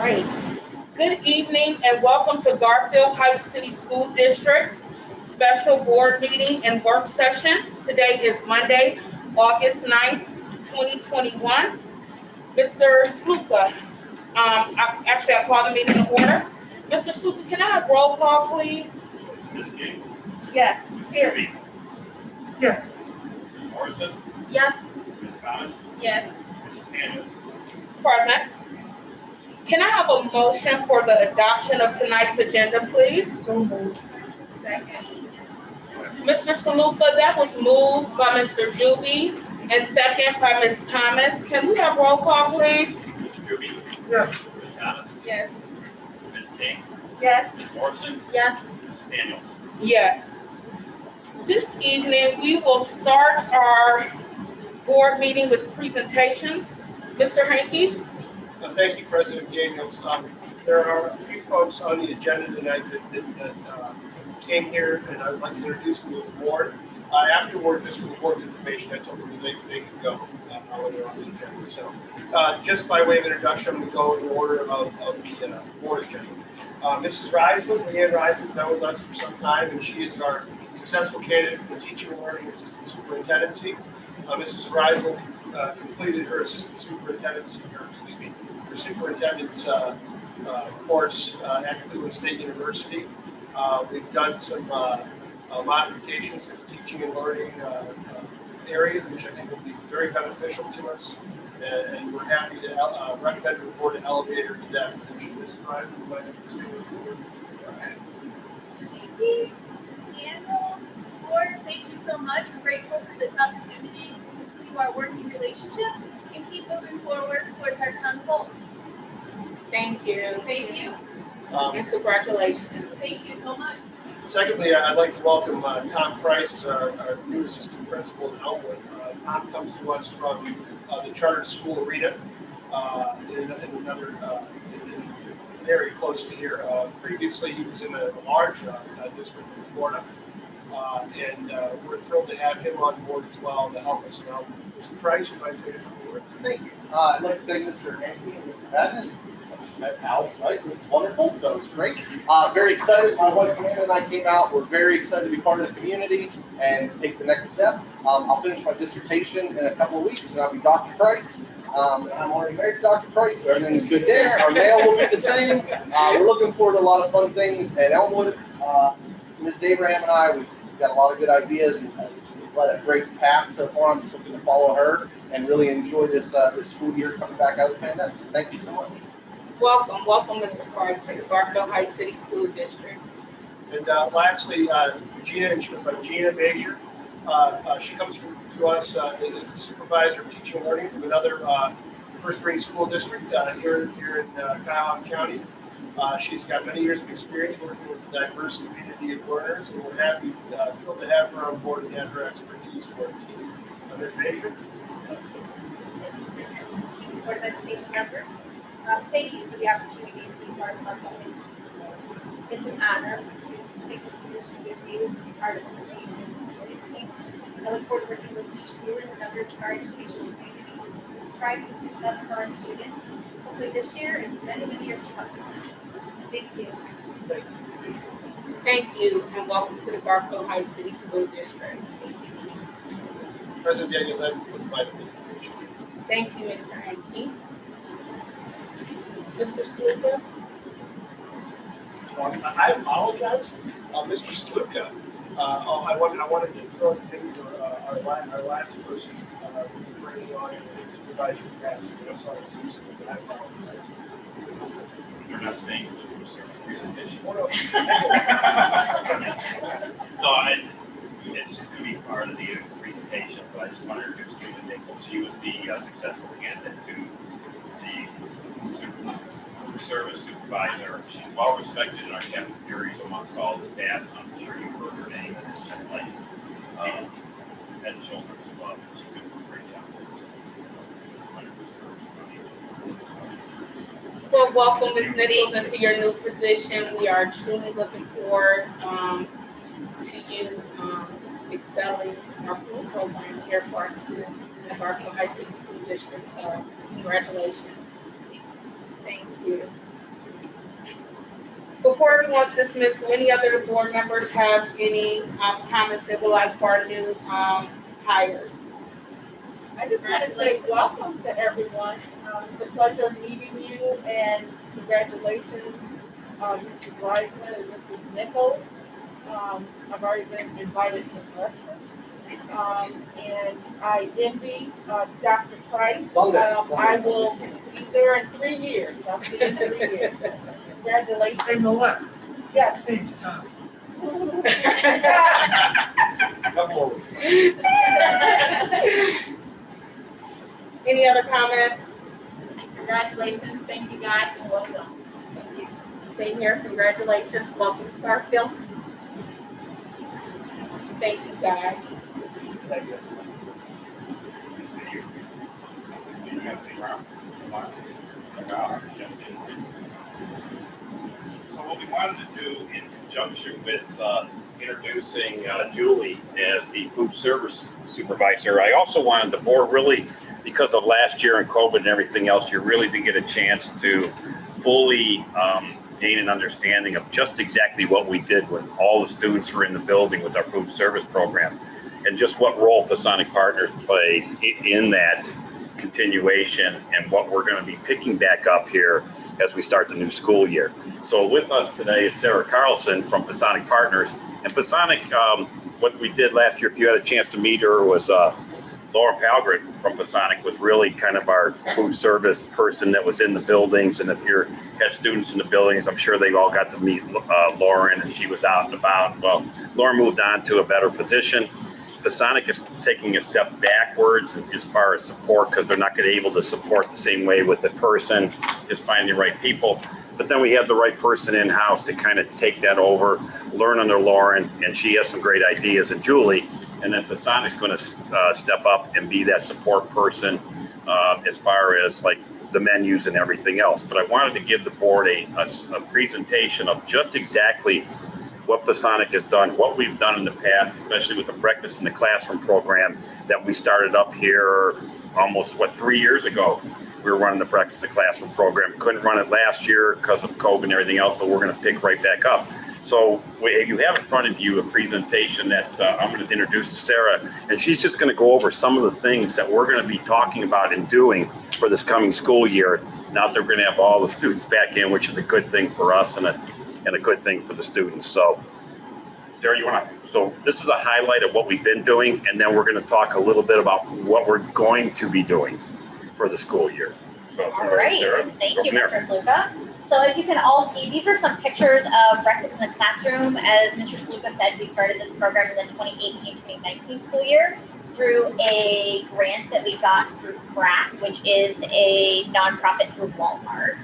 right. Good evening and welcome to Garfield Heights City School District's special board meeting and work session. Today is Monday, August 9th, 2021. Mr. Sluka, I call the meeting to order. Mr. Sluka, can I have roll call, please? Ms. King, Yes. Here. Kirby, Yes. Morrison, Yes. Ms. Thomas, Yes. Mrs. Daniels. Present. Can I have a motion for the adoption of tonight's agenda, please? Second. Mr. Saluka, that was moved by Mr. Juby and second by Ms. Thomas. Can we have roll call, please? Mr. Kirby, Yes. Ms. Thomas, Yes. Ms. King, Yes. Ms. Morrison, Yes. Mrs. Daniels. Yes. This evening, we will start our board meeting with presentations. Mr. Hanky? Thank you, President Daniels. There are a few folks on the agenda tonight that came here, and I would like to introduce them to the board. Afterward, just for the board's information, I told them that they could go when they're on the agenda. So, just by way of introduction, I'm going to go in order of the board agenda. Mrs. Risley, Leanne Risley, has been with us for some time, and she is our successful candidate for the Teaching and Learning Assistant Superintendency. Mrs. Risley completed her assistant superintendency, her superintendent's course at Cleveland State University. We've done some modifications to the teaching and learning area, which I think will be very beneficial to us. And we're happy to recommend to the board an elevator to that position. Mrs. Risley, would you like to say a word? Thank you. Daniels, board, thank you so much. We're grateful for this opportunity to continue our working relationship and keep moving forward towards our common goals. Thank you. Thank you. And congratulations. Thank you so much. Secondly, I'd like to welcome Tom Price as our new assistant principal in Elmwood. Tom comes to us from the charter school arena in another area close to here. Previously, he was in a large district in Florida, and we're thrilled to have him on board as well to help us out. Mr. Price, you might say a couple words. Thank you. I'd like to thank Mr. Hanky and Mr. Madden. I just met Alex, right? So it's wonderful. So it's great. Very excited. My wife Amanda and I came out. We're very excited to be part of the community and take the next step. I'll finish my dissertation in a couple of weeks, and I'll be Dr. Price. And I'm already married to Dr. Price, so everything is good there. Our mail will be the same. We're looking forward to a lot of fun things at Elmwood. Ms. Abraham and I, we've got a lot of good ideas. We've led a great path so far. I'm just looking to follow her and really enjoy this school year coming back out of the pandemic. So thank you so much. Welcome, Mr. Price, to the Garfield Heights City School District. And lastly, Gina, and she goes by Gina Bazier. She comes to us as a supervisor of teaching and learning from another first-rate school district here in Cuyahoga County. She's got many years of experience working with a diverse community of learners, and we're happy, thrilled to have her on board and have her expertise for our team. Ms. Bazier? Board of Education members. Thank you for the opportunity to be part of our public school. It's an honor to take this position with you to be part of the team. I look forward to working with each of you and the members of our educational community to strive for success for our students, hopefully this year and many years to come. Thank you. Thank you, and welcome to the Garfield Heights City School District. President Daniels, I would provide a presentation. Thank you, Mr. Hanky. Mr. Sluka? I apologize, Mr. Sluka. I wanted to throw things our last person bringing on and supervisor capacity. I'm sorry, Mr. Sluka. I apologize. You're not staying for the presentation. No, It's going to be part of the presentation, but I just wanted to introduce Gina Nichols. She was the successful candidate to the service supervisor. She's well respected in our cafeterias amongst all the staff. I'm sure you've heard her name. It's just like head and shoulders above. She did a great job. Well, welcome, Ms. Nichols, into your new position. We are truly looking forward to you excelling our food program here for our students in the Garfield Heights City School District. So, congratulations. Thank you. Before everyone's dismissed, do any other board members have any comments they would like for our new hires? I just want to say welcome to everyone. It's a pleasure meeting you and congratulations, Mrs. Bryson and Mrs. Nichols. I've already been invited to breakfast. And I envy Dr. Price. I will be there in 3 years. I'll see you in 3 years. Congratulations. Hey, Millette, Yes. thanks, Tom. Couple more weeks. Any other comments? Congratulations, thank you guys, and welcome. Same here, congratulations, welcome to Garfield. Thank you, guys. Thanks. So what we wanted to do in conjunction with introducing Julie as the food service supervisor, I also wanted the board really, because of last year and COVID and everything else, you really did get a chance to fully gain an understanding of just exactly what we did when all the students were in the building with our food service program, and just what role Pasonic Partners played in that continuation and what we're going to be picking back up here as we start the new school year. So with us today is Sarah Carlson from Pasonic Partners. And Pasonic, what we did last year, if you had a chance to meet her, was Laura Palgren from Pasonic was really kind of our food service person that was in the buildings. And if you had students in the buildings, I'm sure they all got to meet Lauren, and she was out and about. Well, Lauren moved on to a better position. Pasonic is taking a step backwards as far as support, because they're not going to be able to support the same way with the person, just finding the right people. But then we have the right person in-house to kind of take that over, learn under Lauren, and she has some great ideas, and Julie. And then Pasonic's going to step up and be that support person as far as like the menus and everything else. But I wanted to give the board a presentation of just exactly what Pasonic has done, what we've done in the past, especially with the Breakfast in the Classroom program that we started up here almost, 3 years ago. We were running the Breakfast in the Classroom program. Couldn't run it last year because of COVID and everything else, but we're going to pick right back up. So you have in front of you a presentation that I'm going to introduce to Sarah, and she's just going to go over some of the things that we're going to be talking about and doing for this coming school year. Now that we're going to have all the students back in, which is a good thing for us and a good thing for the students. So Sarah, so this is a highlight of what we've been doing, and then we're going to talk a little bit about what we're going to be doing for the school year. So, all right, Sarah, thank you, Mr. Sluka. So as you can all see, these are some pictures of Breakfast in the Classroom. As Mr. Sluka said, we started this program in the 2018-2019 school year through a grant that we got through CRAC, which is a nonprofit through Walmart,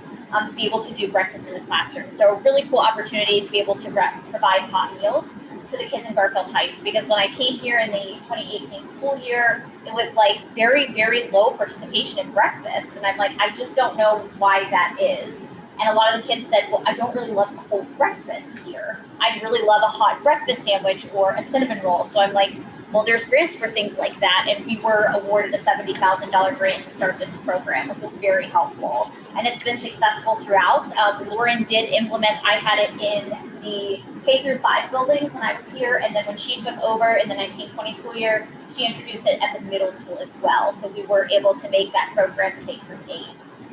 to be able to do breakfast in the classroom. So a really cool opportunity to be able to provide hot meals to the kids in Garfield Heights, because when I came here in the 2018 school year, it was like very, very low participation in breakfast. And I'm like, I just don't know why that is. And a lot of the kids said, well, I don't really love a whole breakfast here. I'd really love a hot breakfast sandwich or a cinnamon roll. So I'm like, well, there's grants for things like that. And we were awarded a $70,000 grant to start this program, which was very helpful. And it's been successful throughout. Lauren did implement, I had it in the K through 5 buildings when I was here. And then when she took over in the 1920 school year, she introduced it at the middle school as well. So we were able to make that program K through 8.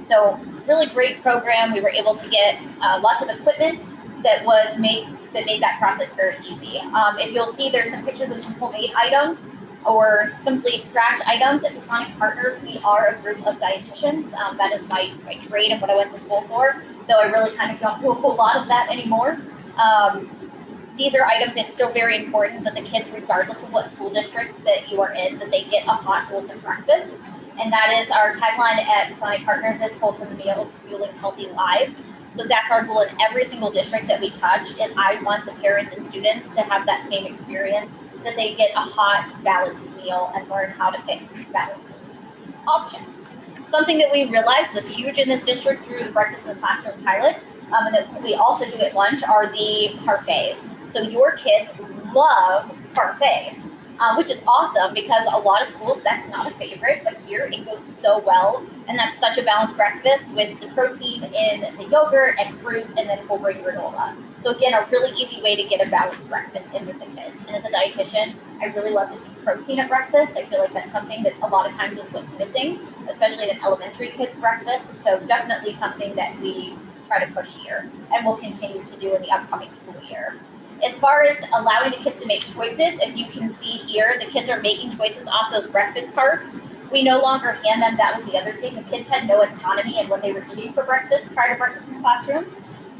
So really great program. We were able to get lots of equipment that made that process very easy. If you'll see, there's some pictures of some homemade items or simply scratch items. At Pasonic Partners, we are a group of dietitians. That is my trade and what I went to school for, though I really kind of don't do a whole lot of that anymore. These are items that's still very important that the kids, regardless of what school district that you are in, that they get a hot, wholesome breakfast. And that is our tagline at Pasonic Partners, is wholesome meals, fueling healthy lives. So that's our goal in every single district that we touch, is I want the parents and students to have that same experience, that they get a hot, balanced meal and learn how to pick balanced options. Something that we realized was huge in this district through the Breakfast in the Classroom pilot, and that we also do at lunch, are the parfaits. So your kids love parfaits, which is awesome, because a lot of schools, that's not a favorite, but here it goes so well And that's such a balanced breakfast with the protein in the yogurt and fruit and then whole grain granola. So again, a really easy way to get a balanced breakfast in with the kids. And as a dietitian, I really love to see protein at breakfast. I feel like that's something that a lot of times is what's missing, especially in elementary kids' breakfast. So definitely something that we try to push here and will continue to do in the upcoming school year. As far as allowing the kids to make choices, as you can see here, the kids are making choices off those breakfast cards. We no longer hand them. That was the other thing. The kids had no autonomy in what they were eating for breakfast prior to breakfast in the classroom.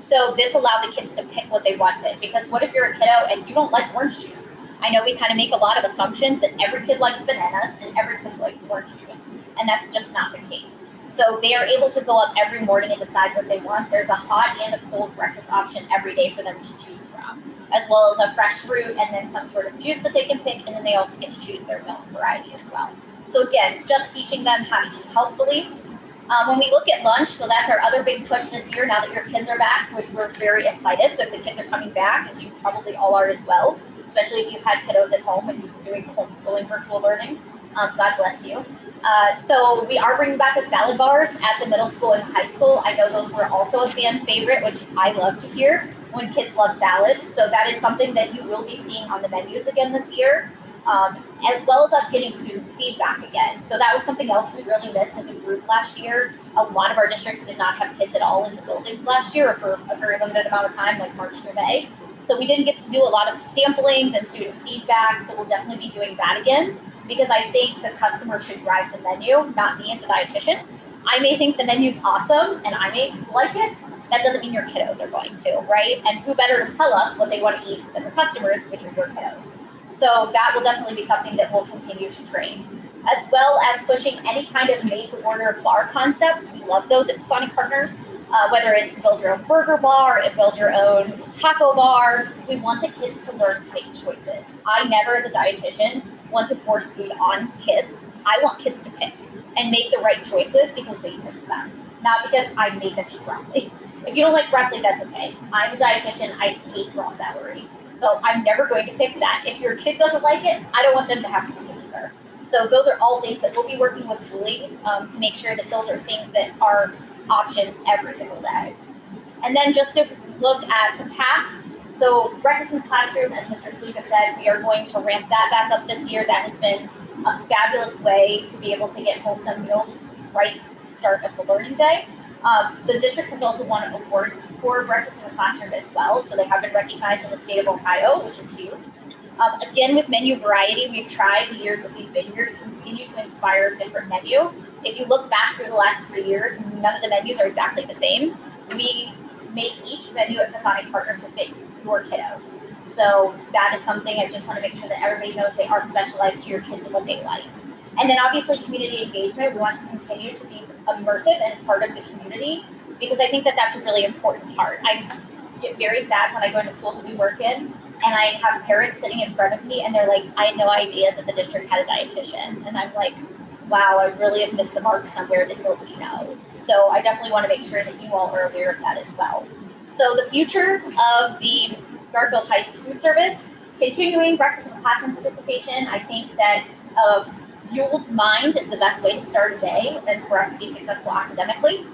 So this allowed the kids to pick what they wanted. Because what if you're a kiddo and you don't like orange juice? I know we kind of make a lot of assumptions that every kid likes bananas and every kid likes orange juice. And that's just not the case. So they are able to go up every morning and decide what they want. There's a hot and a cold breakfast option every day for them to choose from, as well as a fresh fruit and then some sort of juice that they can pick. And then they also get to choose their milk variety as well. So again, just teaching them how to eat healthfully. When we look at lunch, so that's our other big push this year, now that your kids are back, which we're very excited that the kids are coming back, as you probably all are as well, especially if you've had kiddos at home and you've been doing homeschooling, virtual learning. God bless you. So we are bringing back the salad bars at the middle school and high school. I know those were also a fan favorite, which I love to hear when kids love salad. So that is something that you will be seeing on the menus again this year. As well as us getting student feedback again. So that was something else we really missed as a group last year. A lot of our districts did not have kids at all in the buildings last year, or for a very limited amount of time, like March through May. So we didn't get to do a lot of samplings and student feedback, so we'll definitely be doing that again, because I think the customer should drive the menu, not me as a dietitian. I may think the menu's awesome, and I may like it. That doesn't mean your kiddos are going to, right? And who better to tell us what they want to eat than the customers, which are your kiddos. So that will definitely be something that we'll continue to train, as well as pushing any kind of made-to-order bar concepts. We love those at Sonic Partners, whether it's build your own burger bar, or build your own taco bar. We want the kids to learn to make choices. I never, as a dietitian, want to force food on kids. I want kids to pick and make the right choices because they pick them, not because I made them eat broccoli. If you don't like broccoli, that's okay. I'm a dietitian. I hate raw celery. So I'm never going to pick that. If your kid doesn't like it, I don't want them to have to pick it either. So those are all things that we'll be working with Julie to make sure that those are things that are options every single day. And then just to look at the past, so breakfast in the classroom, as Mr. Sluka said, we are going to ramp that back up this year. That has been a fabulous way to be able to get wholesome meals right at the start of the learning day. The district has also won awards for breakfast in the classroom as well, so they have been recognized in the state of Ohio, which is huge. Again, with menu variety, we've tried the years that we've been here to continue to inspire a different menu. If you look back through the last 3 years, none of the menus are exactly the same. We make each menu at Sonic Partners to fit your kiddos. So that is something I just want to make sure that everybody knows they are specialized to your kids and what they like. And then obviously community engagement, we want to continue to be immersive and part of the community, because I think that that's a really important part. I get very sad when I go into schools that we work in and I have parents sitting in front of me and they're like, I had no idea that the district had a dietitian. And I'm like, wow, I really have missed the mark somewhere that nobody knows. So I definitely want to make sure that you all are aware of that as well. So the future of the Garfield Heights food service, continuing breakfast in the classroom participation, I think that fueled mind is the best way to start a day and for us to be successful academically.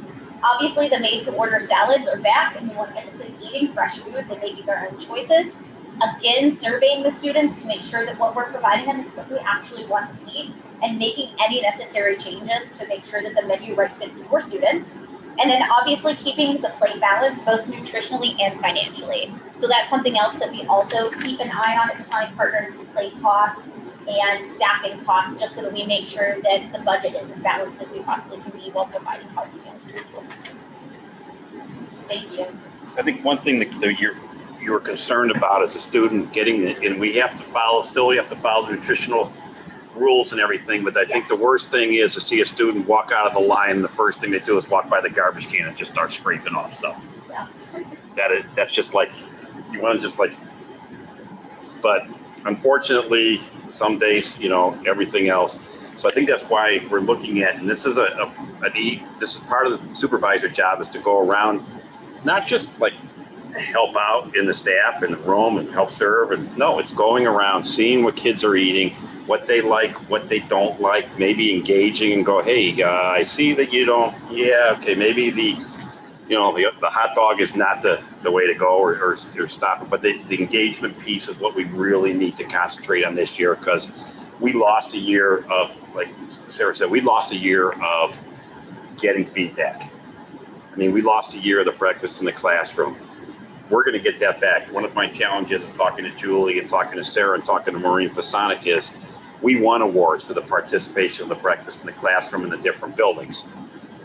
Obviously, the made-to-order salads are back, and we want to get the kids eating fresh foods and making their own choices. Again, surveying the students to make sure that what we're providing them is what they actually want to eat, and making any necessary changes to make sure that the menu right fits your students. And then obviously keeping the plate balanced both nutritionally and financially. So that's something else that we also keep an eye on at Sonic Partners, is plate costs and staffing costs, just so that we make sure that the budget is as balanced as we possibly can be while providing healthy meals to students. Thank you. I think one thing that you're concerned about as a student getting it, and we have to follow the nutritional rules and everything, but I think the worst thing is to see a student walk out of the line and the first thing they do is walk by the garbage can and just start scraping off stuff. Yes. That's just like, you want to just like, but unfortunately, some days, everything else. So I think that's why we're looking at, and this is this is part of the supervisor job, is to go around, not just like help out in the staff in the room and help serve, and no, it's going around, seeing what kids are eating, what they like, what they don't like, maybe engaging and go, hey, I see that you don't, yeah, okay, maybe the hot dog is not the way to go or stop it. But the engagement piece is what we really need to concentrate on this year, because we lost a year of, like Sarah said, we lost a year of getting feedback. I mean, we lost a year of the breakfast in the classroom. We're going to get that back. One of my challenges of talking to Julie and talking to Sarah and talking to Maureen Pasonic is we won awards for the participation of the breakfast in the classroom in the different buildings.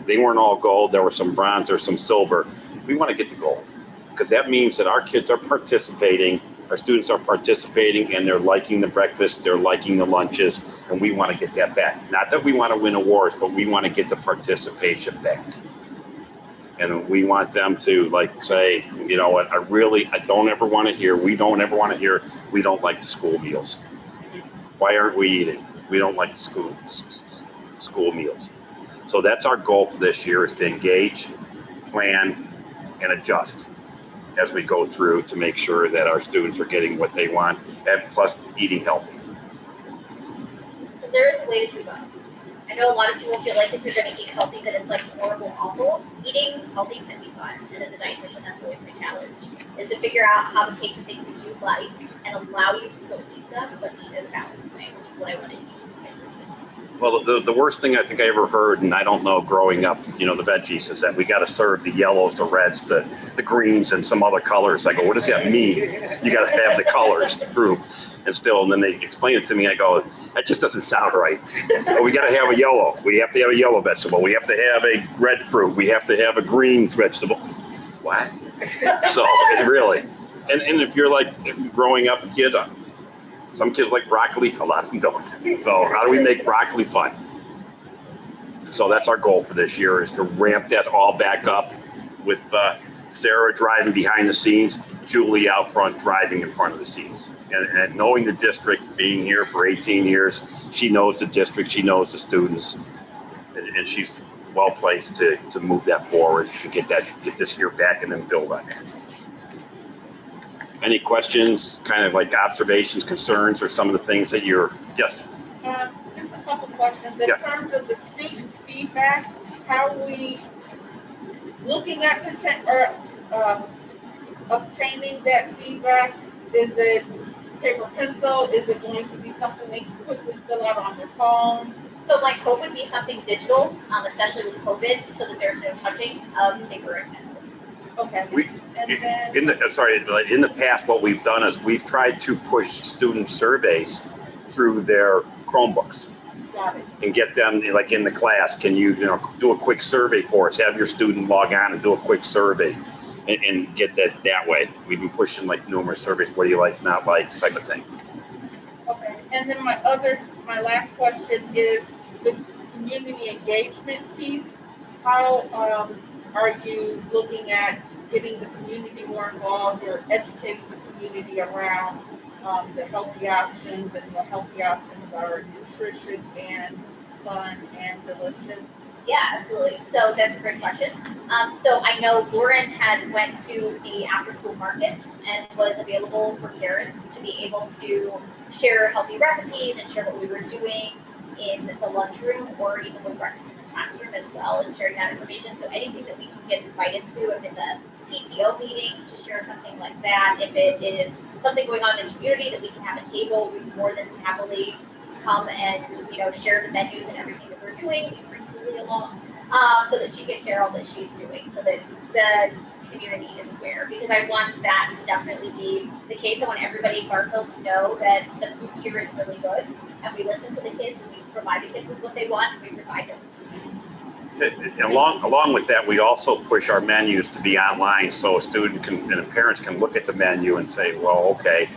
They weren't all gold. There were some bronze or some silver. We want to get the gold, because that means that our kids are participating, our students are participating, and they're liking the breakfast, they're liking the lunches, and we want to get that back. Not that we want to win awards, but we want to get the participation back. And we want them to, like, say, you know what, I don't ever want to hear, we don't ever want to hear, we don't like the school meals. Why aren't we eating? We don't like the school meals. So that's our goal for this year, is to engage, plan, and adjust as we go through to make sure that our students are getting what they want, and plus eating healthy. Because there is a way to do that. I know a lot of people feel like if you're going to eat healthy, that it's like horrible, awful. Eating healthy can be fun, and as a dietitian, that's always my challenge, is to figure out how to take the things that you like and allow you to still eat them, but eat in a balanced way, which is what I want to teach. Well, the worst thing I think I ever heard, and I don't know, growing up, the veggies, is that we got to serve the yellows, the reds, the greens, and some other colors. I go, what does that mean? You got to have the colors, the group, and then they explain it to me. I go, that just doesn't sound right. We got to have a yellow. We have to have a yellow vegetable. We have to have a red fruit. We have to have a green vegetable. What? So really, and if you're like growing up a kid. Some kids like broccoli, a lot of them don't. So how do we make broccoli fun? So that's our goal for this year, is to ramp that all back up with Sarah driving behind the scenes, Julie out front driving in front of the scenes. And knowing the district, being here for 18 years, she knows the district, she knows the students, and she's well placed to move that forward, to get this year back and then build on it. Any questions, kind of like observations, concerns, or some of the things that yes? Just a couple questions. In terms of the student feedback, how are we looking at obtaining that feedback? Is it paper pencil? Is it going to be something they can quickly fill out on their phone? So my hope would be something digital, especially with COVID, so that there's no touching of paper and pencils. Okay. In the past, what we've done is we've tried to push student surveys through their Chromebooks. Got it. And get them, like, in the class. Can you do a quick survey for us? Have your student log on and do a quick survey, and get that way. We've been pushing like numerous surveys. What do you like, not like, type of thing. Okay. And then my last question is the community engagement piece. How are you looking at getting the community more involved, or educating the community around the healthy options, and the healthy options are nutritious and fun and delicious? Yeah, absolutely. So that's a great question. So I know Lauren had went to the after-school markets and was available for parents to be able to share healthy recipes and share what we were doing in the lunchroom, or even with breakfast in the classroom as well, and sharing that information. So anything that we can get invited to, if it's a PTO meeting, to share something like that. If it is something going on in the community that we can have a table, we more than happily come and share the menus and everything that we're doing. We bring Julie along, so that she can share all that she's doing, so that the community is aware. Because I want that to definitely be the case. I want everybody in Garfield to know that the food here is really good, and we listen to the kids, and we provide the kids with what they want, and we provide them with these. Along with that, we also push our menus to be online, so a student and parents can look at the menu and say, well, okay.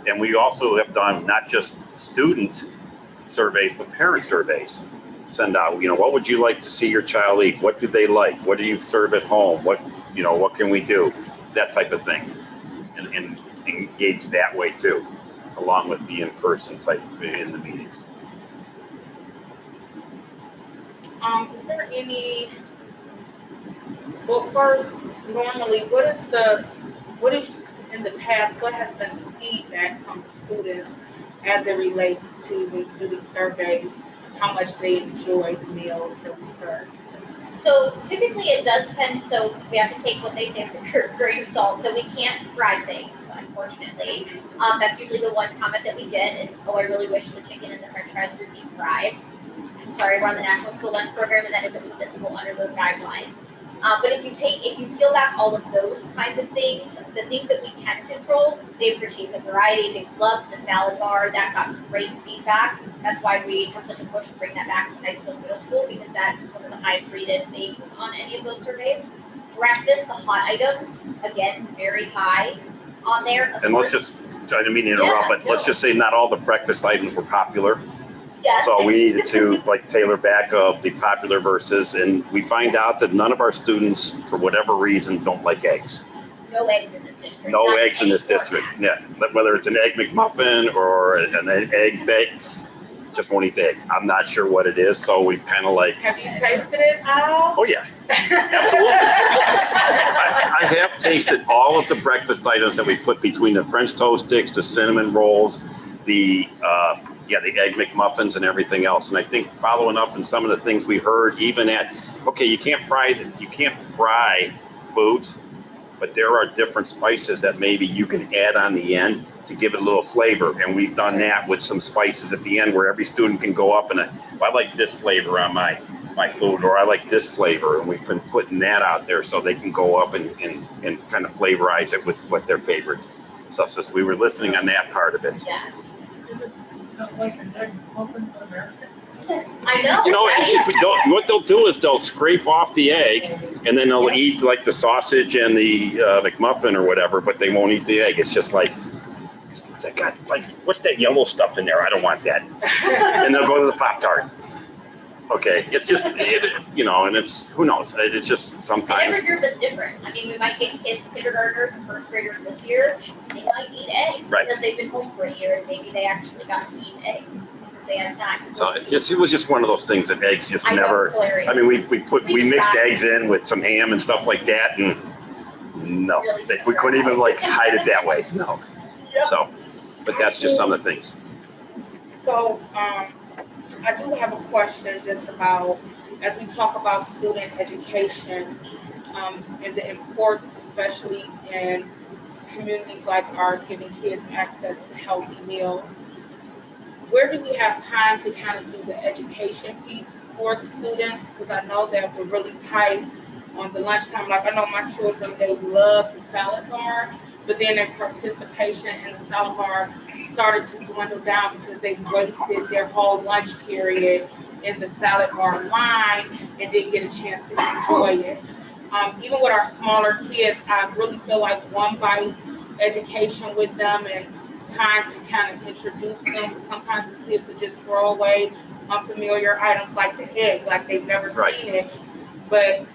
And we also have done not just student surveys, but parent surveys. Send out, what would you like to see your child eat? What do they like? What do you serve at home? What can we do? That type of thing, and engage that way too, along with the in-person type in the meetings. Is there any, well, first, normally, what is in the past, what has been feedback from the students as it relates to when you do these surveys, how much they enjoy the meals that we serve? So typically it does tend, so we have to take what they say with a grain of salt. So we can't fry things, unfortunately. That's usually the one comment that we get is, oh, I really wish the chicken and the french fries were deep fried. I'm sorry, we're on the National School Lunch Program and that isn't permissible under those guidelines. But if you peel back all of those kinds of things, the things that we can control, they appreciate the variety. They love the salad bar. That got great feedback. That's why we have such a push to bring that back to high school and middle school, because that's one of the highest rated things on any of those surveys. Breakfast, the hot items, again, very high on there. And let's just, I didn't mean to interrupt, but let's just say not all the breakfast items were popular. Yes. So we needed to like tailor back of the popular versus, and we find out that none of our students, for whatever reason, don't like eggs. No eggs in this district. No Not eggs in this any district. format. Yeah, whether it's an egg McMuffin or an egg bake, just won't eat the egg. I'm not sure what it is, so we kind of like. Have you tasted it, Al? Oh yeah, absolutely. I have tasted all of the breakfast items that we put between the French toast sticks, the cinnamon rolls, the egg McMuffins and everything else. And I think following up on some of the things we heard, even at, okay, you can't fry foods, but there are different spices that maybe you can add on the end to give it a little flavor. And we've done that with some spices at the end where every student can go up and I like this flavor on my food, or I like this flavor. And we've been putting that out there so they can go up and kind of flavorize it with what their favorite stuff is. We were listening on that part of it. Yes. Is it not like an egg muffin American? I know. You know, right? what they'll do is they'll scrape off the egg and then they'll eat like the sausage and the McMuffin or whatever, but they won't eat the egg. It's just like, what's that got? Like, what's that yellow stuff in there? I don't want that. And they'll go to the Pop-Tart. Okay, it's just, and it's, who knows? It's just And sometimes. every group is different. I mean, we might get kids, kindergartners and first graders this year, they might eat eggs Right. because they've been home for a year and maybe they actually got to eat eggs because they had time. So it was just one of those things that eggs just I know, never. it's hilarious. I mean, we mixed eggs in with some ham and stuff like that, and no, we couldn't even like hide it that way. No. So, but that's just some of the things. So, I do have a question just about, as we talk about student education, and the importance, especially in communities like ours, giving kids access to healthy meals. Where do we have time to kind of do the education piece for the students? Because I know that we're really tight on the lunchtime. Like I know my children, they love the salad bar, but then their participation in the salad bar started to dwindle down because they wasted their whole lunch period in the salad bar line and didn't get a chance to enjoy it. Even with our smaller kids, I really feel like one bite education with them and time to kind of introduce them. Sometimes the kids will just throw away unfamiliar items like the egg, like they've never seen it. But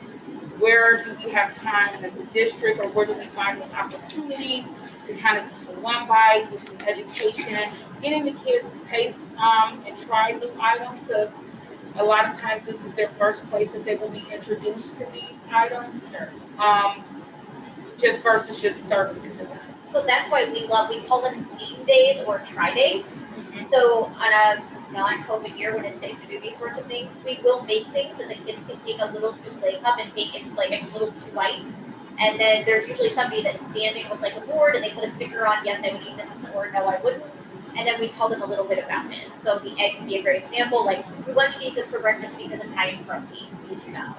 where do we have time as a district, or where do we find those opportunities to kind of do some one bite, do some education, getting the kids to taste and try new items, because a lot of times this is their first place that they will be introduced to these items, just versus just serving to them. So that's why we call them eat days or try days. Mm-hmm. So on a non-COVID year when it's safe to do these sorts of things, we will make things and the kids can take a little souffle cup and take it like a little 2 bites. And then there's usually somebody that's standing with like a board and they put a sticker on, yes, I would eat this, or no, I wouldn't. And then we tell them a little bit about it. So the egg can be a great example. Like, we want you to eat this for breakfast because it's high in protein. Did you know?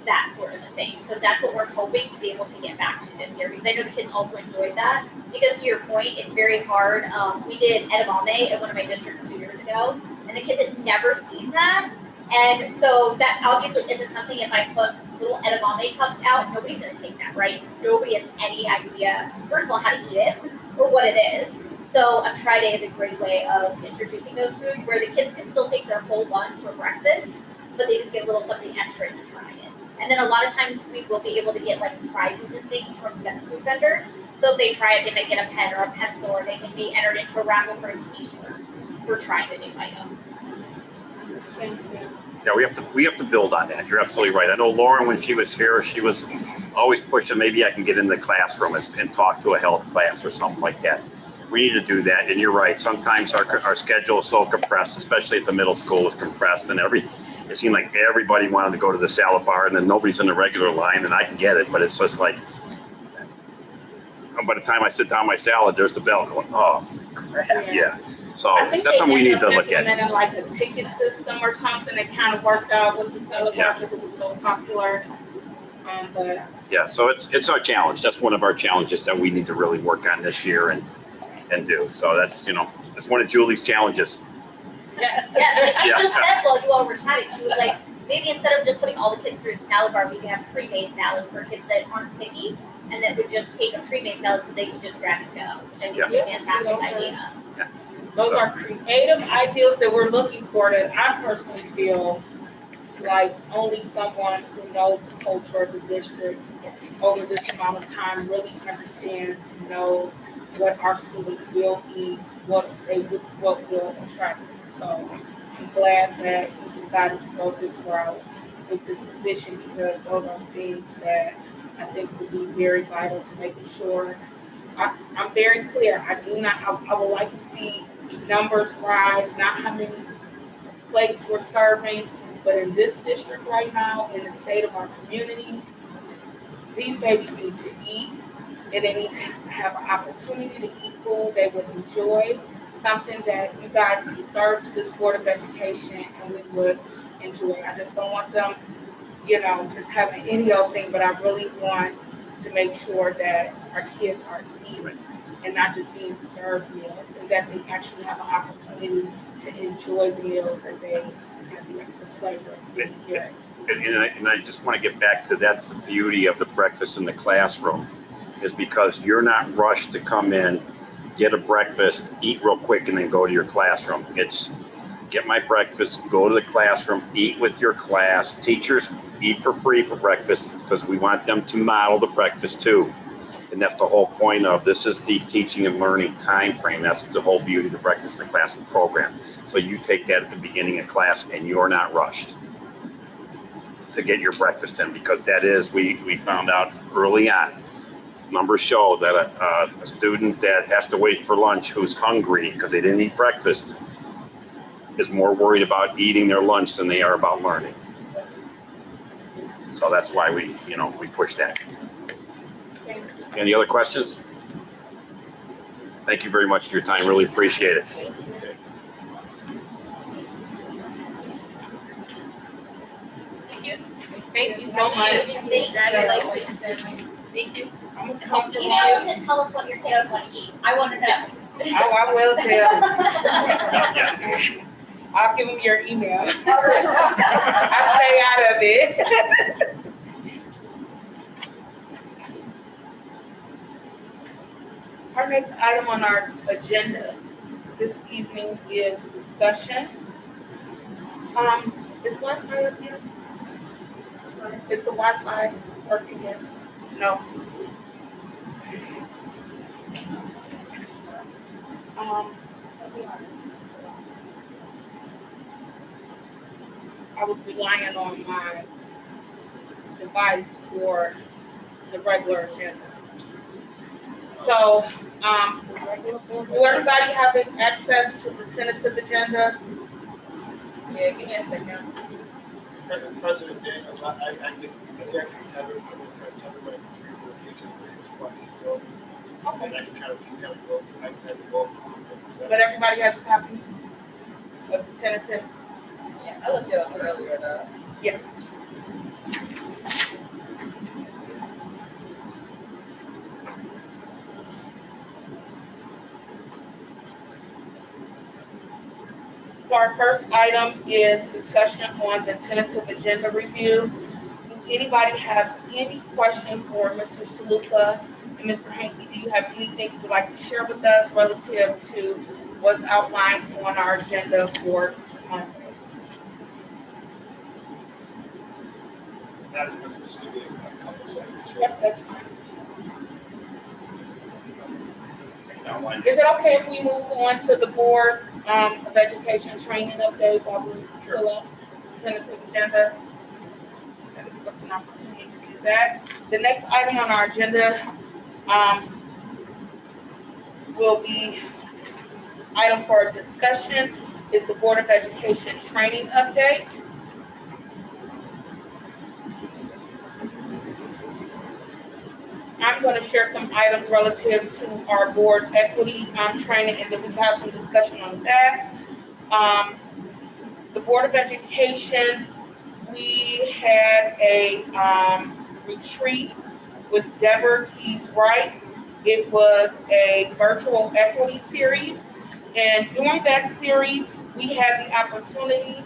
That sort of a thing. So that's what we're hoping to be able to get back to this year, because I know the kids also enjoyed that. Because to your point, it's very hard. We did edamame at one of my districts 2 years ago, and the kids had never seen that. And so that obviously isn't something, if I put little edamame cups out, nobody's going to take that, right? Nobody has any idea, first of all, how to eat it or what it is. So a try day is a great way of introducing those foods where the kids can still take their whole lunch or breakfast, but they just get a little something extra to try it. And then a lot of times we will be able to get like prizes and things from food vendors. So if they try it, they might get a pen or a pencil, or they can be entered into a raffle for a t-shirt for trying the new item. Thank you. Yeah, we have to build on that. You're absolutely right. I know Lauren, when she was here, she was always pushing, maybe I can get in the classroom and talk to a health class or something like that. we need to do that. And you're right. Sometimes our schedule is so compressed, especially at the middle school is compressed, and it seemed like everybody wanted to go to the salad bar, and then nobody's in the regular line, and I can get it, but it's just like, by the time I sit down my salad, there's the bell going, oh, crap, yeah. So I think that's something we need to look at. implementing like a ticket system or something that kind of worked out with the salad bar because it was so popular. But yeah, so it's our challenge. That's one of our challenges that we need to really work on this year and do. So that's, it's one of Julie's challenges. yes. Yeah, she Yeah. just said while you all were chatting, she was like, maybe instead of just putting all the kids through a salad bar, we can have pre-made salads for kids that aren't picky, and that would just take a pre-made salad so they can just grab and go. Which I think is a fantastic idea. Those are creative ideas that we're looking for that I personally feel like only someone who knows the culture of the district over this amount of time really understands and knows what our students will eat, what will attract them. So I'm glad that you decided to go this route with this position because those are things that I think would be very vital to making sure. I'm very clear. I would like to see numbers rise, not how many plates we're serving, but in this district right now, in the state of our community, these babies need to eat, and they need to have an opportunity to eat food they would enjoy, something that you guys can serve to this Board of Education and we would enjoy. I just don't want them, just having any old thing, but I really want to make sure that our kids are eating and not just being served meals, and that they actually have an opportunity to enjoy the meals that they have the extra pleasure of being here. And I just want to get back to that's the beauty of the breakfast in the classroom, is because you're not rushed to come in, get a breakfast, eat real quick, and then go to your classroom. It's get my breakfast, go to the classroom, eat with your class. Teachers eat for free for breakfast because we want them to model the breakfast too. And that's the whole point of this is the teaching and learning time frame. That's the whole beauty of the breakfast in the classroom program. So you take that at the beginning of class and you're not rushed to get your breakfast in, because that is, we found out early on, numbers show that a student that has to wait for lunch who's hungry because they didn't eat breakfast is more worried about eating their lunch than they are about learning. So that's why we push that. Any other questions? Thank you very much for your time. Really appreciate it. Thank you so much. Congratulations. Thank you. I'm gonna come to Email us and tell us what your kiddos want to eat. I want to know. Oh, I will tell. I'll give them your email. I stay out of it. Our next item on our agenda this evening is discussion. Is Wi-Fi up here? Is the Wi-Fi working yet? No. I was relying on my device for the regular agenda. So, do everybody have access to the tentative agenda? Yeah, give me a second. President Daniels, I actually tether, I'm going to try to tether my computer in case anybody's questions go. Okay. And I can kind of go, I can kind of go. But everybody has a copy of the tentative? Yeah, I looked it up earlier though. Yeah. So our first item is discussion on the tentative agenda review. Do anybody have any questions for Mr. Saluka and Mr. Hankey? Do you have anything you would like to share with us relative to what's outlined on our agenda for Monday? That is just give me a couple seconds. Yep, that's fine. Is it okay if we move on to the Board of Education training update while we fill up the tentative agenda? That'll give us an opportunity to do that. The next item on our agenda will be, item for discussion is the Board of Education training update. I'm going to share some items relative to our board equity training, and then we have some discussion on that. The Board of Education, we had a retreat with Deborah Keys Wright. It was a virtual equity series, and during that series, we had the opportunity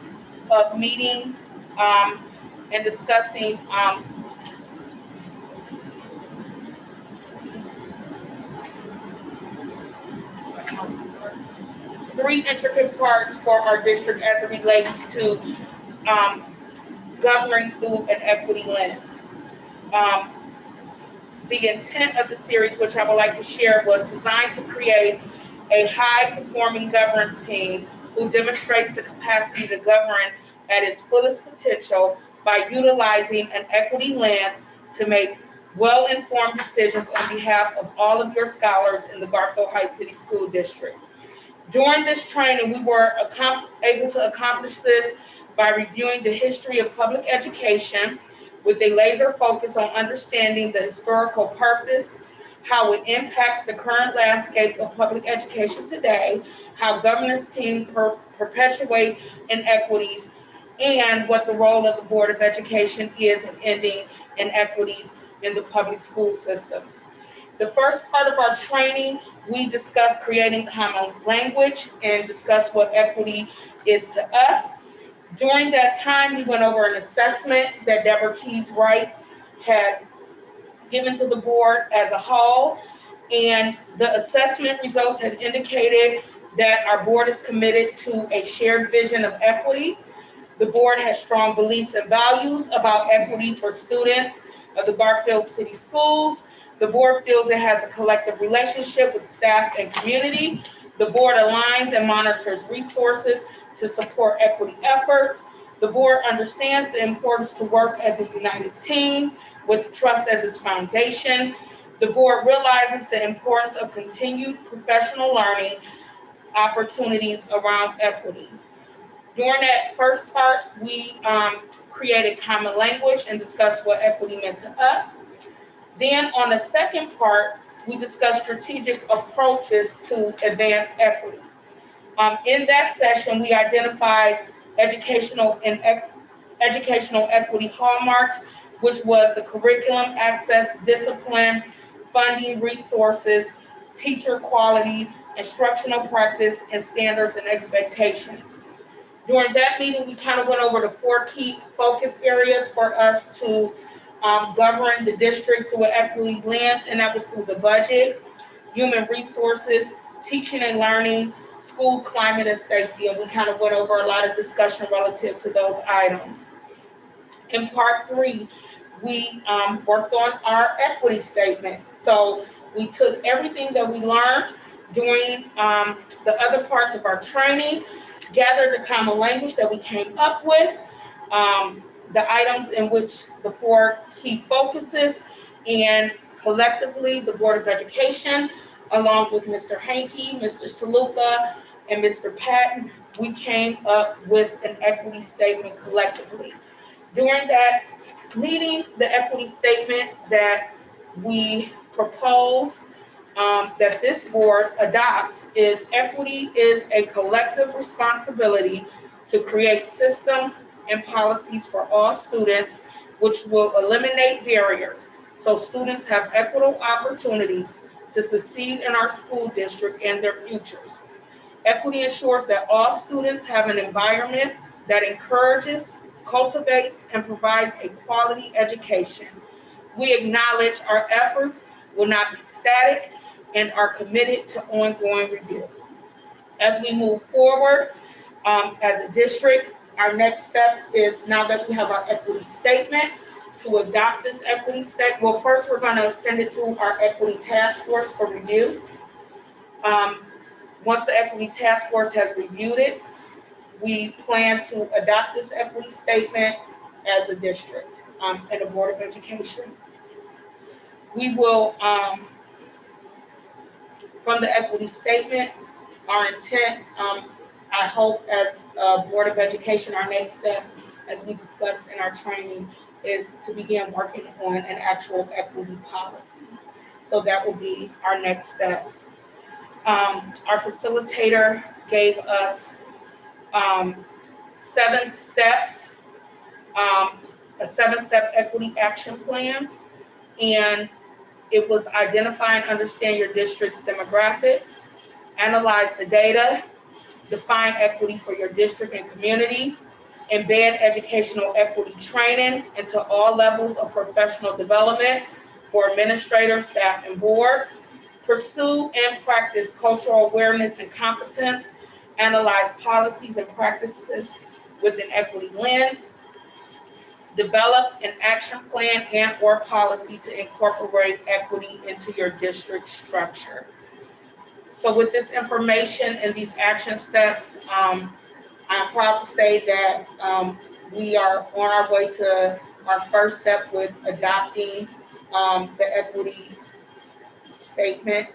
of meeting and discussing three intricate parts for our district as it relates to governing through an equity lens. The intent of the series, which I would like to share, was designed to create a high-performing governance team who demonstrates the capacity to govern at its fullest potential by utilizing an equity lens to make well-informed decisions on behalf of all of your scholars in the Garfield Heights City School District. During this training, we were able to accomplish this by reviewing the history of public education with a laser focus on understanding the historical purpose, how it impacts the current landscape of public education today, how governance teams perpetuate inequities, and what the role of the Board of Education is in ending inequities in the public school systems. The first part of our training, we discussed creating common language and discussed what equity is to us. During that time, we went over an assessment that Deborah Keys Wright had given to the board as a whole, and the assessment results had indicated that our board is committed to a shared vision of equity. The board has strong beliefs and values about equity for students of the Garfield City Schools. The board feels it has a collective relationship with staff and community. The board aligns and monitors resources to support equity efforts. The board understands the importance to work as a united team with trust as its foundation. The board realizes the importance of continued professional learning opportunities around equity. During that first part, we created common language and discussed what equity meant to us. Then on the second part, we discussed strategic approaches to advance equity. In that session, we identified educational equity hallmarks, which was the curriculum, access, discipline, funding, resources, teacher quality, instructional practice, and standards and expectations. During that meeting, we kind of went over the four key focus areas for us to govern the district through an equity lens, and that was through the budget, human resources, teaching and learning, school climate and safety, and we kind of went over a lot of discussion relative to those items. In part three, we worked on our equity statement. So we took everything that we learned during the other parts of our training, gathered the common language that we came up with, the items in which the four key focuses, and collectively, the Board of Education, along with Mr. Hankey, Mr. Saluka, and Mr. Patton, we came up with an equity statement collectively. During that meeting, the equity statement that we proposed that this board adopts is equity is a collective responsibility to create systems and policies for all students, which will eliminate barriers so students have equitable opportunities to succeed in our school district and their futures. Equity ensures that all students have an environment that encourages, cultivates, and provides a quality education. We acknowledge our efforts will not be static and are committed to ongoing review. As we move forward as a district, our next steps is, now that we have our equity statement, to adopt this equity statement. Well, first we're going to send it through our equity task force for review. Once the equity task force has reviewed it, we plan to adopt this equity statement as a district and a Board of Education. We will From the equity statement, our intent, I hope as a Board of Education, our next step, as we discussed in our training, is to begin working on an actual equity policy. So that will be our next steps. Our facilitator gave us 7 steps, a 7-step equity action plan, and it was identify and understand your district's demographics, analyze the data, define equity for your district and community, embed educational equity training into all levels of professional development for administrators, staff, and board, pursue and practice cultural awareness and competence, analyze policies and practices with an equity lens, develop an action plan and/or policy to incorporate equity into your district structure. So with this information and these action steps, I'm proud to say that we are on our way to our first step with adopting the equity statement.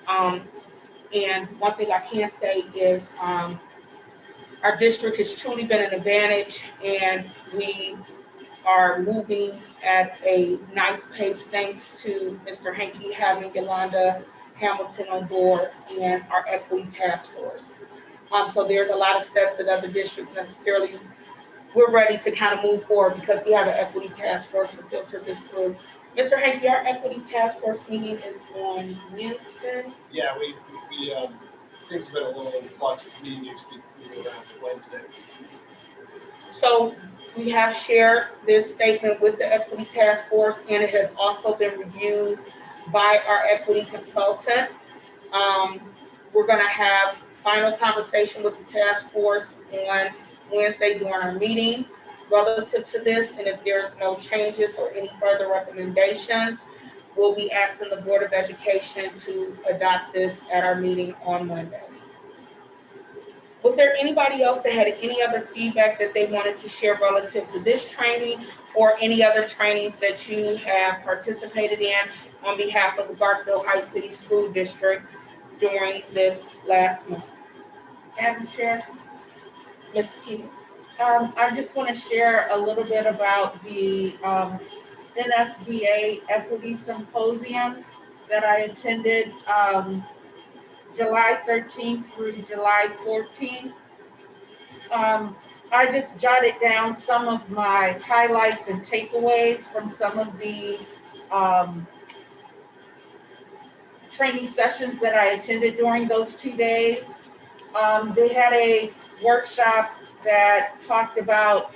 And one thing I can say is our district has truly been an advantage, and we are moving at a nice pace thanks to Mr. Hankey having Yolanda Hamilton on board and our equity task force. So there's a lot of steps that other districts necessarily, we're ready to kind of move forward because we have an equity task force to filter this through. Mr. Hankey, our equity task force meeting is on Wednesday. Yeah, we things have been a little in flux with meetings around Wednesday. So we have shared this statement with the equity task force, and it has also been reviewed by our equity consultant. We're gonna have final conversation with the task force on Wednesday during our meeting relative to this, and if there's no changes or any further recommendations, we'll be asking the Board of Education to adopt this at our meeting on Monday. Was there anybody else that had any other feedback that they wanted to share relative to this training or any other trainings that you have participated in on behalf of the Garfield Heights City School District during this last month? Madam Chair, Ms. Keating? I just want to share a little bit about the NSBA Equity Symposium that I attended July 13th through July 14th. I just jotted down some of my highlights and takeaways from some of the training sessions that I attended during those 2 days. They had a workshop that talked about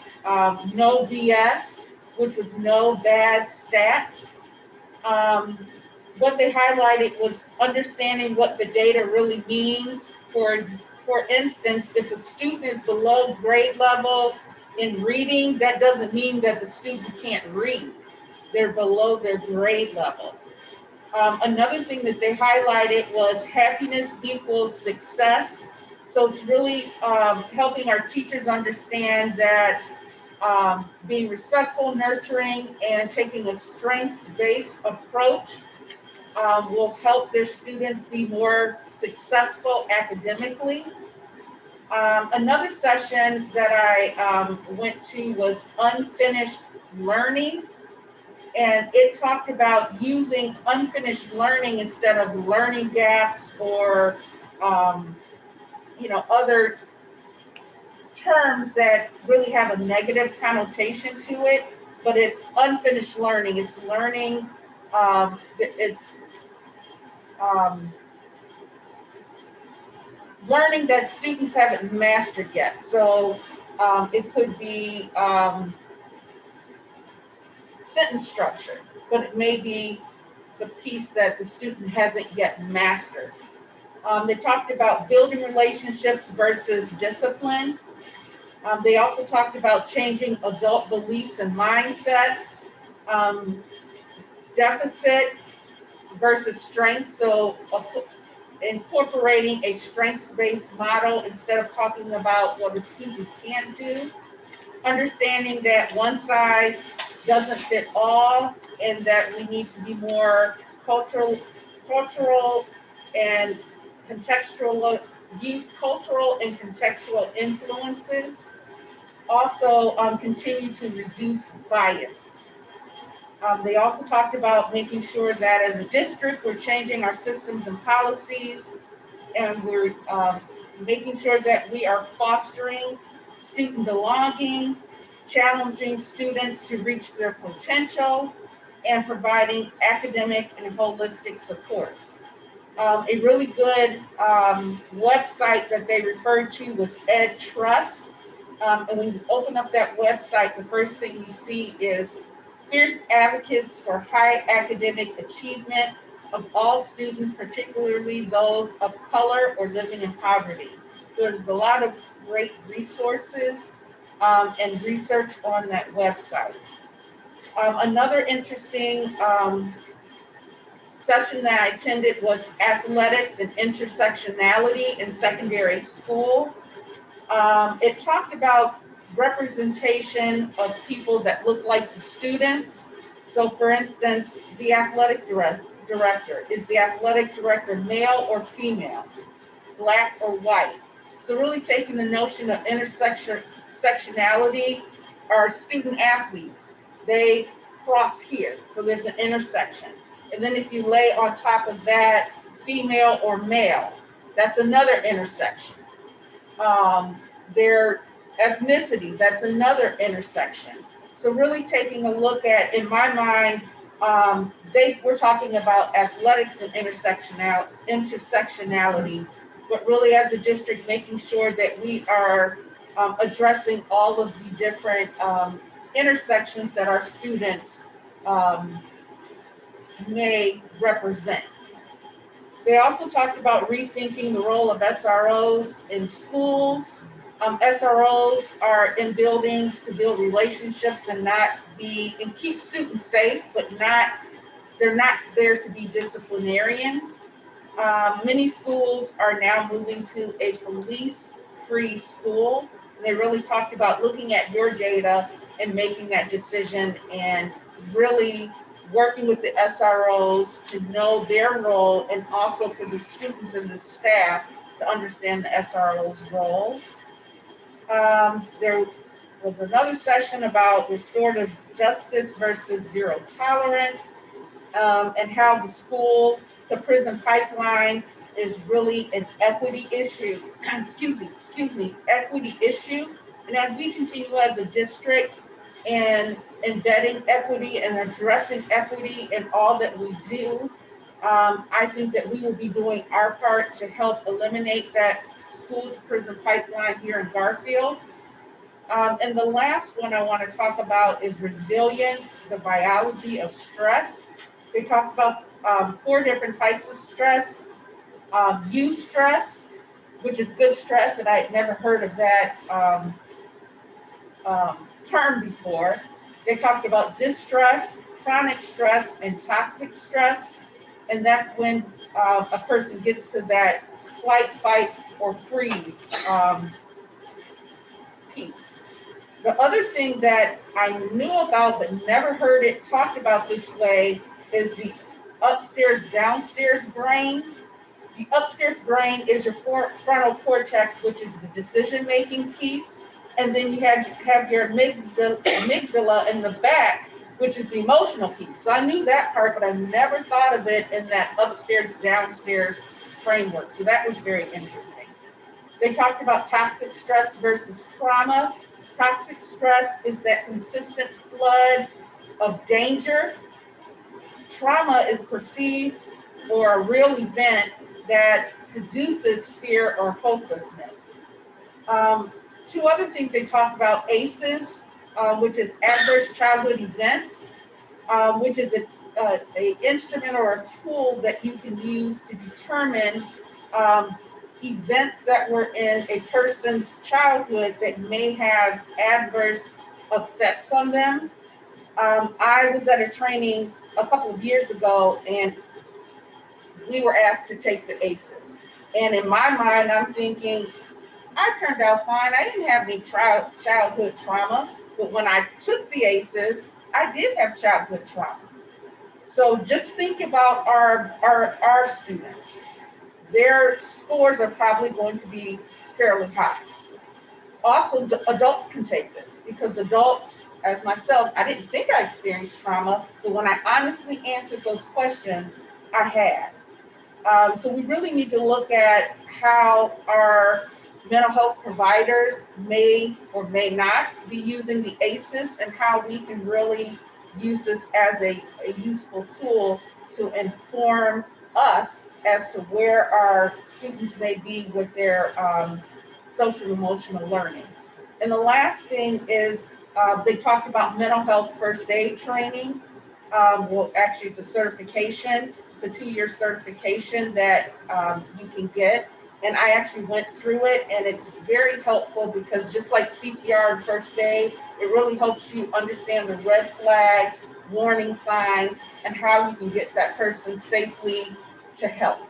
no BS, which was no bad stats. What they highlighted was understanding what the data really means. For instance, if a student is below grade level in reading, that doesn't mean that the student can't read. They're below their grade level. Another thing that they highlighted was happiness equals success. So it's really helping our teachers understand that being respectful, nurturing, and taking a strengths-based approach will help their students be more successful academically. Another session that I went to was unfinished learning, and it talked about using unfinished learning instead of learning gaps or other terms that really have a negative connotation to it, but it's unfinished learning. It's learning, learning that students haven't mastered yet. So it could be sentence structure, but it may be the piece that the student hasn't yet mastered. They talked about building relationships versus discipline. They also talked about changing adult beliefs and mindsets, deficit versus strength. So incorporating a strengths-based model instead of talking about what a student can't do. Understanding that one size doesn't fit all, and that we need to be more cultural and use cultural and contextual influences. Also, continue to reduce bias. They also talked about making sure that as a district, we're changing our systems and policies, and we're making sure that we are fostering student belonging, challenging students to reach their potential, and providing academic and holistic supports. A really good website that they referred to was Ed Trust. And when you open up that website, the first thing you see is fierce advocates for high academic achievement of all students, particularly those of color or living in poverty. So there's a lot of great resources and research on that website. Another interesting session that I attended was athletics and intersectionality in secondary school. It talked about representation of people that look like the students. So for instance, the athletic director, is the athletic director male or female, black or white? So really taking the notion of intersectionality, our student athletes, they cross here, so there's an intersection. And then if you lay on top of that female or male, that's another intersection. Their ethnicity, that's another intersection. So really taking a look at, in my mind, we're talking about athletics and intersectionality, but really as a district, making sure that we are addressing all of the different intersections that our students may represent. They also talked about rethinking the role of SROs in schools. SROs are in buildings to build relationships and keep students safe, but they're not there to be disciplinarians. Many schools are now moving to a police-free school. And they really talked about looking at your data and making that decision and really working with the SROs to know their role and also for the students and the staff to understand the SRO's roles. There was another session about restorative justice versus zero tolerance, and how the school to prison pipeline is really an equity issue. Excuse me, equity issue. And as we continue as a district and embedding equity and addressing equity in all that we do, I think that we will be doing our part to help eliminate that school to prison pipeline here in Garfield. And the last one I want to talk about is resilience, the biology of stress. They talk about 4 different types of stress. Eustress, which is good stress, and I had never heard of that term before. They talked about distress, chronic stress, and toxic stress. And that's when a person gets to that flight, fight, or freeze piece. The other thing that I knew about but never heard it talked about this way is the upstairs, downstairs brain. The upstairs brain is your frontal cortex, which is the decision-making piece. And then you have your amygdala in the back, which is the emotional piece. So I knew that part, but I never thought of it in that upstairs, downstairs framework. So that was very interesting. They talked about toxic stress versus trauma. Toxic stress is that consistent flood of danger. Trauma is perceived or a real event that produces fear or hopelessness. 2 other things they talk about, ACEs, which is adverse childhood events, which is an instrument or a tool that you can use to determine events that were in a person's childhood that may have adverse effects on them. I was at a training a couple of years ago, and we were asked to take the ACEs. And in my mind, I'm thinking, I turned out fine. I didn't have any childhood trauma, but when I took the ACEs, I did have childhood trauma. So just think about our students. their scores are probably going to be fairly high. Also, the adults can take this because adults, as myself, I didn't think I experienced trauma, but when I honestly answered those questions, I had. So we really need to look at how our mental health providers may or may not be using the ACEs and how we can really use this as a useful tool to inform us as to where our students may be with their social emotional learning. And the last thing is they talked about mental health first aid training. Well, actually, it's a certification. It's a 2-year certification that you can get. And I actually went through it, and it's very helpful because just like CPR and first aid, it really helps you understand the red flags, warning signs, and how you can get that person safely to help.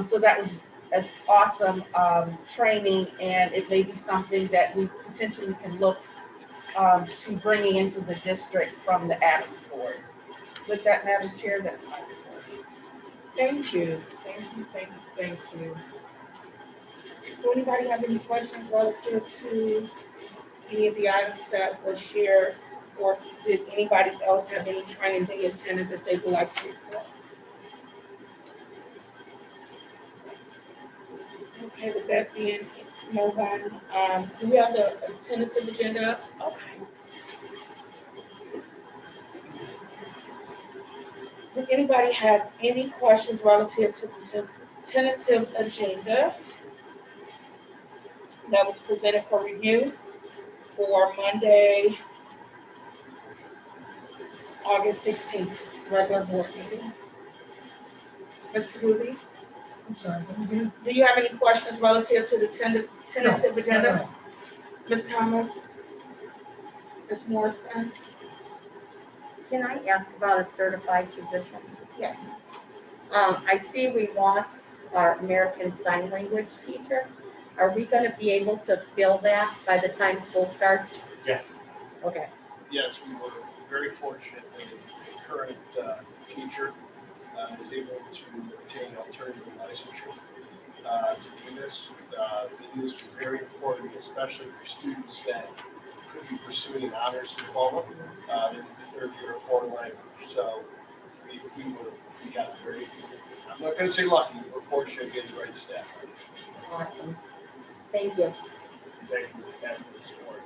So that was an awesome training, and it may be something that we potentially can look to bringing into the district from the Adams Board. With that, Madam Chair, that's my report. Thank you, thank you, thank you, thank you. Do anybody have any questions relative to any of the items that were shared? Or did anybody else have any training they attended that they would like to report? Okay, with that being no one, do we have the tentative agenda? Okay. Did anybody have any questions relative to the tentative agenda that was presented for review for Monday, August 16th, regular board meeting? Mr. Ruby, I'm sorry, come again? do you have any questions relative to the tentative agenda? Ms. Thomas? Ms. Morrison? Can I ask about a certified physician? Yes. I see we lost our American Sign Language teacher. Are we gonna be able to fill that by the time school starts? Yes. Okay. Yes, we were very fortunate that the current teacher was able to obtain alternative licensure to do this. It is very important, especially for students that could be pursuing an honors diploma in the 3rd year of foreign language. So we got very, I'm not going to say lucky, we're fortunate to get the right staff. Awesome. Thank you. Thank you for that support.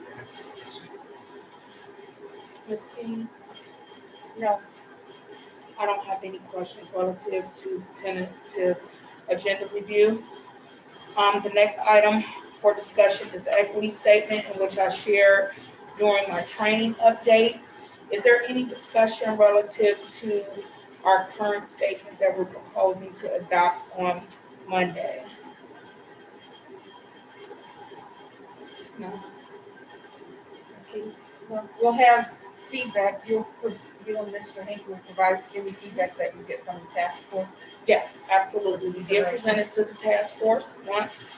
Ms. King? No. I don't have any questions relative to tentative agenda review. The next item for discussion is the equity statement, in which I shared during my training update. Is there any discussion relative to our current statement that we're proposing to adopt on Monday? No. We'll have feedback. You and Mr. Hank will provide any feedback that you get from the task force. Yes, absolutely. We did present it to the task force once,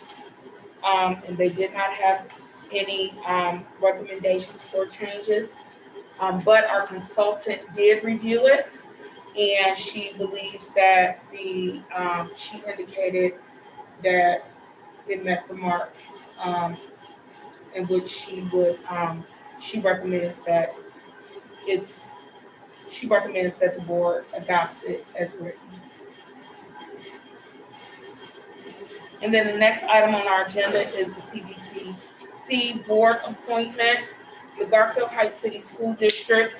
and they did not have any recommendations for changes. But our consultant did review it, and she believes that she indicated that it met the mark, in which she would, she recommends that the board adopts it as written. And then the next item on our agenda is the CBCC board appointment. The Garfield Heights City School District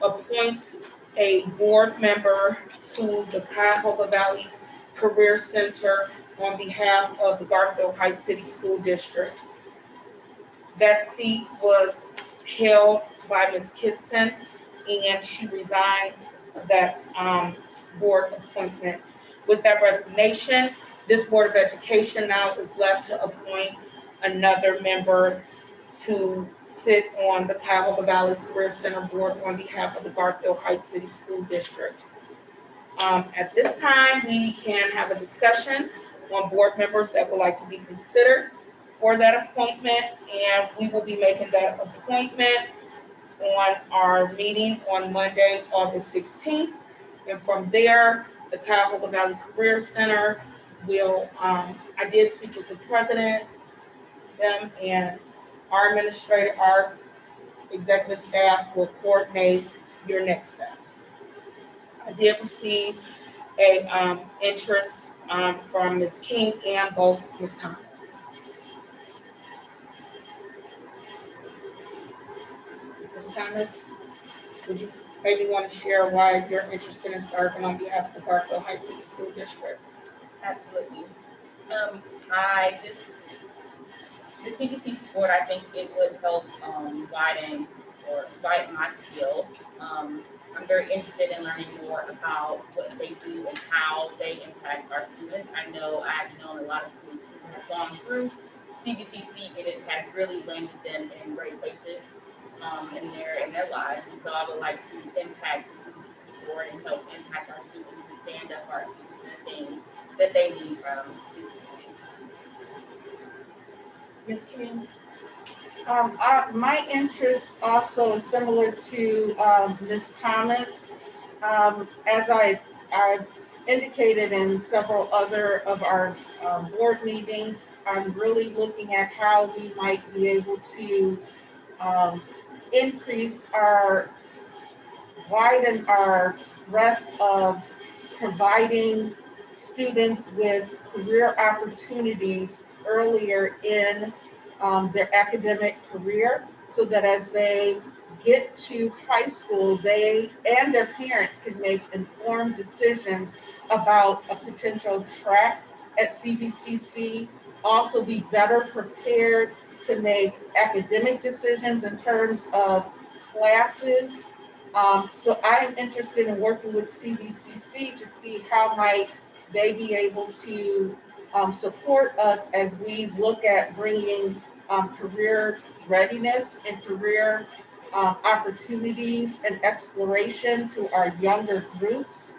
appoints a board member to the Cuyahoga Valley Career Center on behalf of the Garfield Heights City School District. That seat was held by Ms. Kitson, and she resigned that board appointment. With that resignation, this Board of Education now is left to appoint another member to sit on the Cuyahoga Valley Career Center Board on behalf of the Garfield Heights City School District. At this time, we can have a discussion on board members that would like to be considered for that appointment, and we will be making that appointment on our meeting on Monday, August 16th. And from there, the Cuyahoga Valley Career Center will, I did speak with the president, them, and our administrator, our executive staff will coordinate your next steps. I did receive a interest from Ms. King and both Ms. Thomas. Ms. Thomas, would you maybe want to share why you're interested in serving on behalf of the Garfield High City School District? Absolutely. The CBC board, I think it would help widen my skill. I'm very interested in learning more about what they do and how they impact our students. I know I've known a lot of students who have gone through CBCC and it has really landed them in great places in their lives. And so I would like to impact the CBCC board and help impact our students and stand up for our students and the things that they need from CBCC. Ms. King? My interest also is similar to Ms. Thomas. As I've indicated in several other of our board meetings, I'm really looking at how we might be able to widen our breadth of providing students with career opportunities earlier in their academic career, so that as they get to high school, they and their parents can make informed decisions about a potential track at CVCC, also be better prepared to make academic decisions in terms of classes. So I'm interested in working with CVCC to see how might they be able to support us as we look at bringing career readiness and career opportunities and exploration to our younger groups.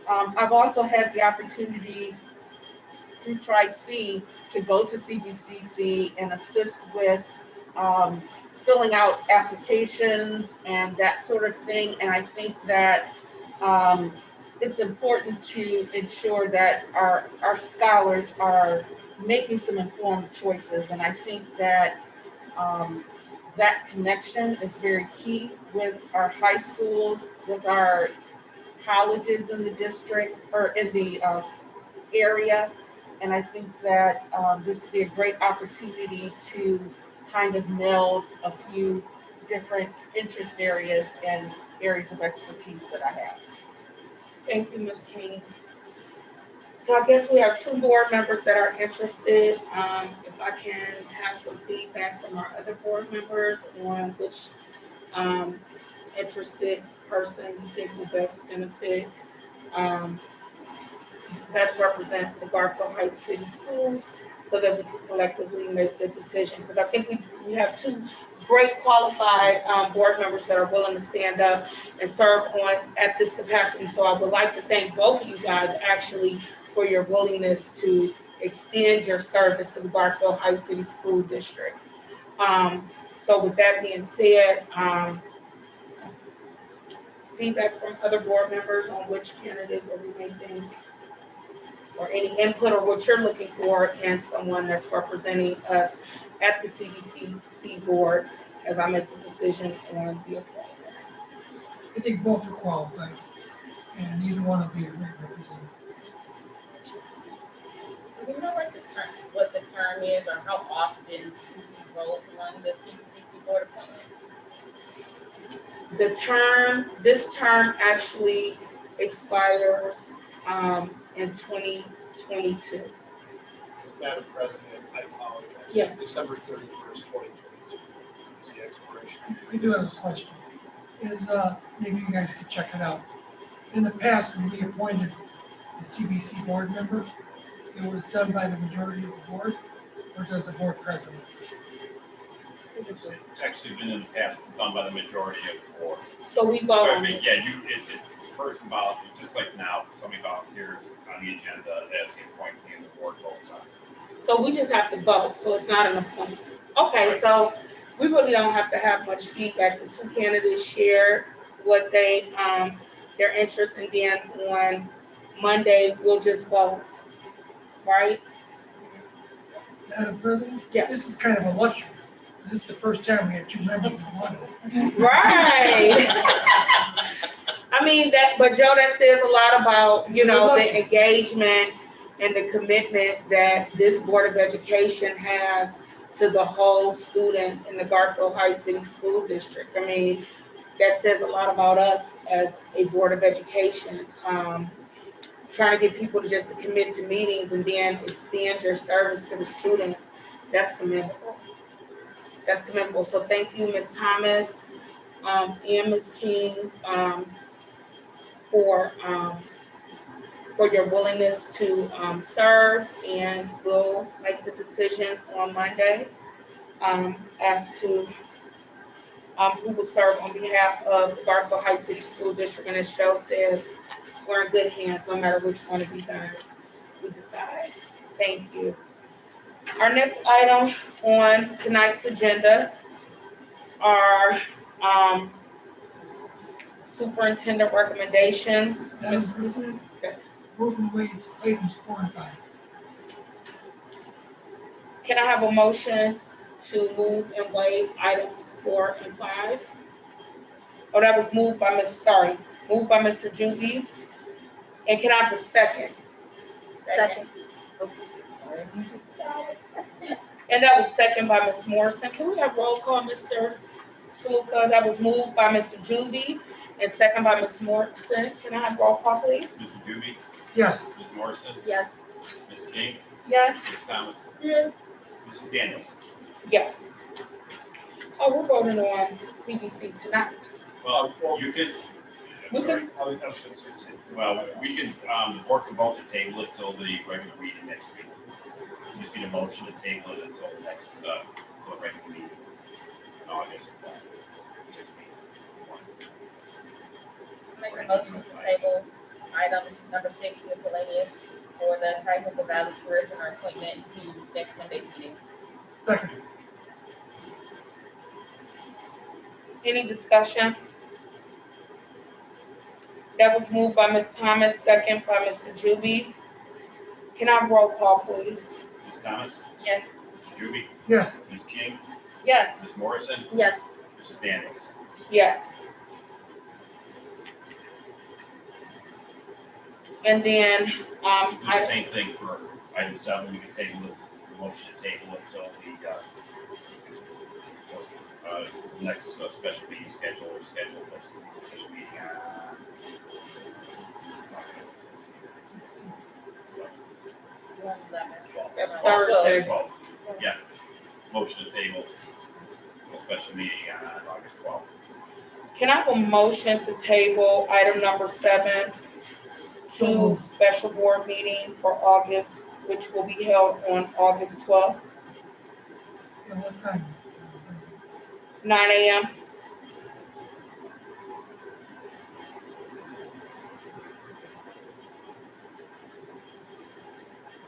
I've also had the opportunity through Tri-C to go to CVCC and assist with filling out applications and that sort of thing. And I think that it's important to ensure that our scholars are making some informed choices. And I think that that connection is very key with our high schools, with our colleges in the district or in the area. And I think that this would be a great opportunity to kind of meld a few different interest areas and areas of expertise that I have. Thank you, Ms. King. So I guess we have two board members that are interested. If I can have some feedback from our other board members on which interested person you think will best benefit, best represent the Garfield Heights City Schools, so that we can collectively make the decision. Because I think we have two great qualified board members that are willing to stand up and serve at this capacity. So I would like to thank both of you guys actually for your willingness to extend your service to the Garfield Heights City School District. So with that being said, feedback from other board members on which candidate that we may think, or any input or what you're looking for in someone that's representing us at the CBCC board as I make the decision on the appointment. I think both are qualified, and either one will be a great representative. Do we know what the term is, or how often you roll along the CBCC board appointment? This term actually expires in 2022. Madam President, I apologize. Yes. December 31st, 2022 is the expiration. I do have a question. Maybe you guys could check it out. In the past, when we appointed the CBC board member, it was done by the majority of the board, or does the board president? It's actually been in the past done by the majority of the board. So we vote on But it. yeah, the person volunteers, just like now, somebody volunteers on the agenda as the appointee and the board votes on it. So we just have to vote, so it's not an appointment. Okay, so we really don't have to have much feedback. The two candidates share what their interest, and then on Monday, we'll just vote right? Madam President, Yes. this is kind of a luxury. This is the first time we had two members in one. Right. I mean, but Joe, that says a lot about, It's a good the luxury. engagement and the commitment that this Board of Education has to the whole student in the Garfield Heights City School District. I mean, that says a lot about us as a Board of Education. Trying to get people to just commit to meetings and then extend your service to the students, that's commendable. That's commendable. So thank you, Ms. Thomas, and Ms. King, for your willingness to serve, and we'll make the decision on Monday as to who will serve on behalf of the Garfield Heights City School District. And as Joe says, we're in good hands, no matter which one of you guys we decide. Thank you. Our next item on tonight's agenda are superintendent recommendations. Madam President, Yes. move and waive items 4 and 5. Can I have a motion to move and waive items 4 and 5? Oh, that was moved by moved by Mr. Juby. And can I have a second? Second. And that was second by Ms. Morrison. Can we have roll call, Mr. Sluka? That was moved by Mr. Juby and second by Ms. Morrison. Can I have roll call, please? Mr. Doobie, Yes. Ms. Morrison, Yes. Ms. King, Yes. Ms. Thomas, Yes. Mrs. Daniels. Yes. Oh, we're voting on CBC tonight. Well, you could, We I'm sorry. can, I was gonna say the same. Well, we can, the board can vote to table it till the regular meeting next week. You just need a motion to table it until the next, till the regular meeting. in August. 16th. Make a motion to table item number 6 miscellaneous for the Craigville Valley Tourism or appointment to next Monday's meeting. Second. any discussion? That was moved by Ms. Thomas, second by Mr. Juby. Can I have roll call, please? Ms. Thomas, Yes. Mr. Doobie, Yes. Ms. King, Yes. Ms. Morrison, Yes. Mrs. Daniels. Yes. And then, Do the same thing for item 7, we can table it, motion to table it till the, next special meeting schedule or schedule this special meeting. That's Thursday. 12th. Yeah, motion to table a special meeting on August 12th. Can I have a motion to table item number 7 So to moved. special board meeting for August, which will be held on August 12th, At what time? 9 a.m.?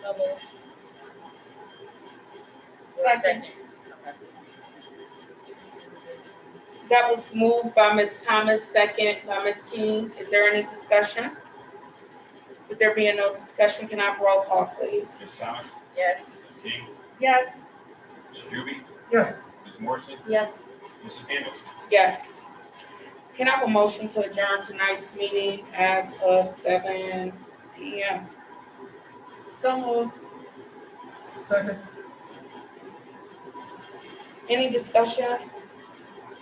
Double. Second. That was moved by Ms. Thomas, second by Ms. King. Is there any discussion? With there being no discussion, can I have roll call, please? Ms. Thomas, Yes. Ms. King, Yes. Mr. Doobie, Yes. Ms. Morrison, Yes. Mrs. Daniels. Yes. Can I have a motion to adjourn tonight's meeting as of 7 p.m.? So moved. Second. Any discussion?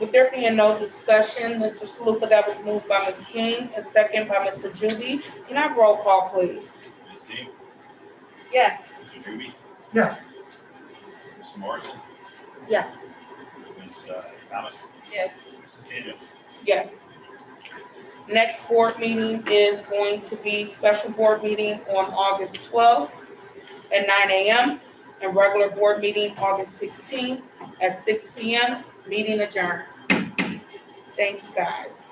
With there being no discussion, Mr. Sluka, that was moved by Ms. King and second by Mr. Juby. Can I have roll call, please? Ms. King, Yes. Mr. Doobie, Yes. Mrs. Morrison, Yes. Ms. Thomas, Yes. Mrs. Daniels. Yes. Next board meeting is going to be special board meeting on August 12th at 9 a.m. and regular board meeting August 16th at 6 p.m. Meeting adjourned. Thank you, guys.